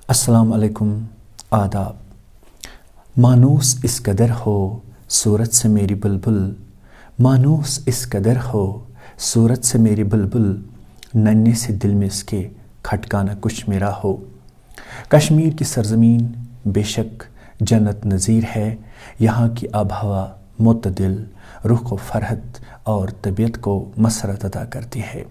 अस्सलाम अलैकुम, आदाब। मानूस इस कदर हो सूरत से मेरी बुलबुल, मानूस इस कदर हो सूरत से मेरी बुलबुल, नन्हे से दिल में इसके खटकाना कुछ मेरा हो। कश्मीर की सरजमीन बेशक जन्नत नज़ीर है, यहाँ की आब हवा मुतदिल, रूह को फरहत और तबीयत को मसरत अदा करती है।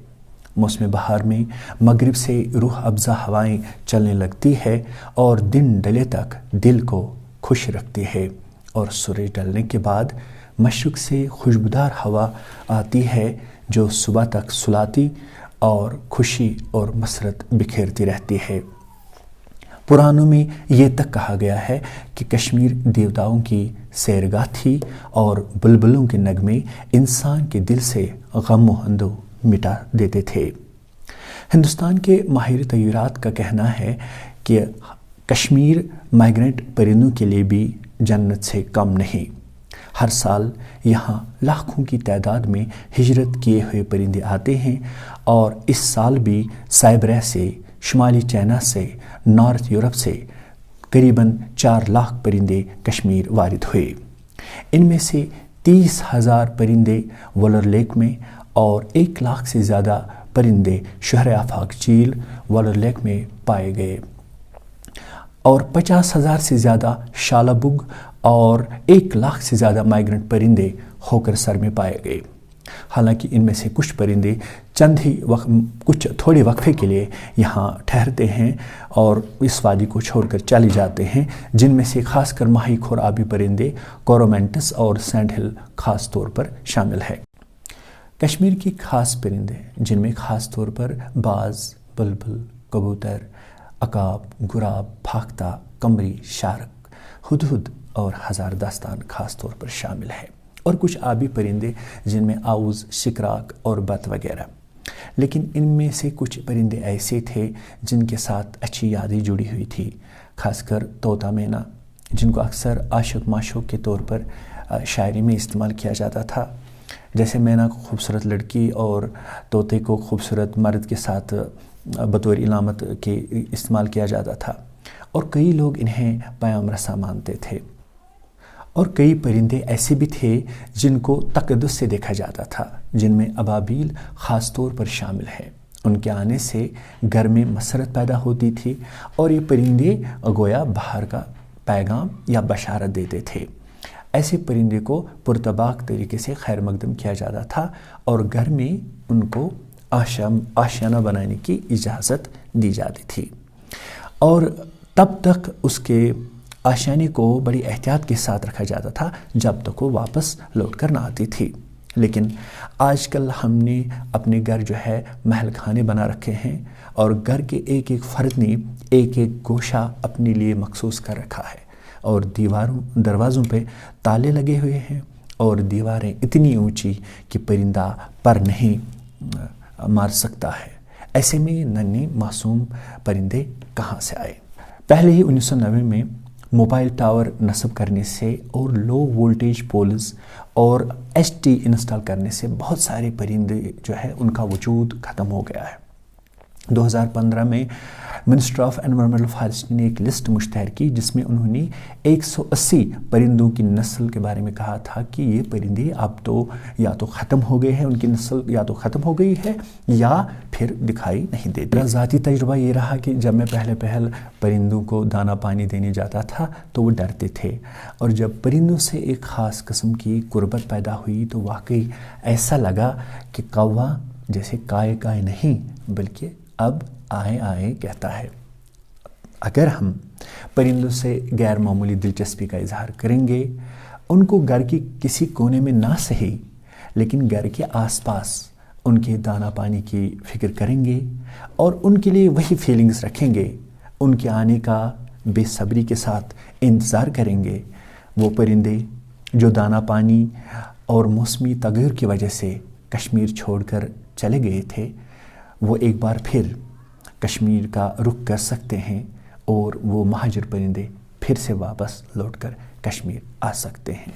मौसम बहार में मगरिब से रूह अफ़ज़ा हवाएं चलने लगती है और दिन ढले तक दिल को खुश रखती है, और सूरज ढलने के बाद मशरक़ से खुशबूदार हवा आती है जो सुबह तक सुलाती और खुशी और मसरत बिखेरती रहती है। पुरानों में ये तक कहा गया है कि कश्मीर देवताओं की सैरगाह थी और बुलबुलों के नगमे इंसान के दिल से गम व हंदो मिटा देते थे। हिंदुस्तान के माहिर तय्युरात का कहना है कि कश्मीर माइग्रेंट परिंदों के लिए भी जन्नत से कम नहीं। हर साल यहाँ लाखों की तादाद में हिजरत किए हुए परिंदे आते हैं, और इस साल भी साइबेरिया से, शुमाली चाइना से, नॉर्थ यूरोप से करीबन 4 लाख परिंदे कश्मीर वारिद हुए। इनमें से 30,000 परिंदे वॉलर लेक में और 1 लाख से ज़्यादा परिंदे शहर आफाक झील वॉलर लेक में पाए गए, और 50,000 से ज़्यादा शालाबुग और 1 लाख से ज़्यादा माइग्रेंट परिंदे होकर सर में पाए गए। हालांकि इनमें से कुछ परिंदे कुछ थोड़े वक्फे के लिए यहाँ ठहरते हैं और इस वादी को छोड़कर चले जाते हैं, जिनमें से खासकर माही खोर आबी परिंदे कोरोमेंटस और सैंड हिल खास तौर पर शामिल है। कश्मीर की खास परिंदे जिनमें ख़ास तौर पर बाज़, बुलबुल, कबूतर, अकाब, गुराब, फाख्ता, कमरी, शारक, हुदहुद और हज़ार दास्तान ख़ास तौर पर शामिल है, और कुछ आबी परिंदे जिनमें आउज़, शिकराक और बत वगैरह। लेकिन इनमें से कुछ परिंदे ऐसे थे जिनके साथ अच्छी यादें जुड़ी हुई थी, खासकर तोता मैना, जिनको अक्सर आशिक माशूक के तौर पर शायरी में इस्तेमाल किया जाता था। जैसे मैना को खूबसूरत लड़की और तोते को खूबसूरत मर्द के साथ बतौर इलामत के इस्तेमाल किया जाता था, और कई लोग इन्हें पैगाम रसा मानते थे। और कई परिंदे ऐसे भी थे जिनको तकद्दुस से देखा जाता था, जिनमें अबाबील ख़ास तौर पर शामिल है। उनके आने से घर में मसरत पैदा होती थी, और ये परिंदे गोया बाहर का पैगाम या बशारत देते थे। ऐसे परिंदे को पुरतबाक तरीके से खैर मकदम किया जाता था, और घर में उनको आशियाना बनाने की इजाज़त दी जाती थी, और तब तक उसके आशियाने को बड़ी एहतियात के साथ रखा जाता था जब तक वो वापस लौट कर ना आती थी। लेकिन आजकल हमने अपने घर जो है महल खाने बना रखे हैं, और घर के एक एक फ़र्द ने एक एक गोशा अपने लिए मखसूस कर रखा है, और दरवाज़ों पे ताले लगे हुए हैं, और दीवारें इतनी ऊंची कि परिंदा पर नहीं मार सकता है। ऐसे में नन्हे मासूम परिंदे कहाँ से आए? पहले ही 1990 में मोबाइल टावर नस्ब करने से और लो वोल्टेज पोल्स और एसटी इंस्टॉल करने से बहुत सारे परिंदे जो है उनका वजूद ख़त्म हो गया है। 2015 में मिनिस्ट्री ऑफ एनवायरमेंटल फॉरेस्ट्री ने एक लिस्ट मुश्तहर की, जिसमें उन्होंने 180 परिंदों की नस्ल के बारे में कहा था कि ये परिंदे अब तो या तो ख़त्म हो गए हैं, उनकी नस्ल या तो ख़त्म हो गई है या फिर दिखाई नहीं देती। मेरा ज़ाती तजुर्बा ये रहा कि जब मैं पहले परिंदों को दाना पानी देने जाता था तो वो डरते थे, और जब परिंदों से एक ख़ास किस्म की कुर्बत पैदा हुई तो वाकई ऐसा लगा कि कौवा जैसे काय नहीं बल्कि अब आए कहता है। अगर हम परिंदों से गैर मामूली दिलचस्पी का इजहार करेंगे, उनको घर की किसी कोने में ना सही लेकिन घर के आसपास उनके दाना पानी की फ़िक्र करेंगे और उनके लिए वही फीलिंग्स रखेंगे, उनके आने का बेसब्री के साथ इंतज़ार करेंगे, वो परिंदे जो दाना पानी और मौसमी तग़य्युर की वजह से कश्मीर छोड़कर चले गए थे, वो एक बार फिर कश्मीर का रुख कर सकते हैं, और वो महाजर परिंदे फिर से वापस लौटकर कश्मीर आ सकते हैं।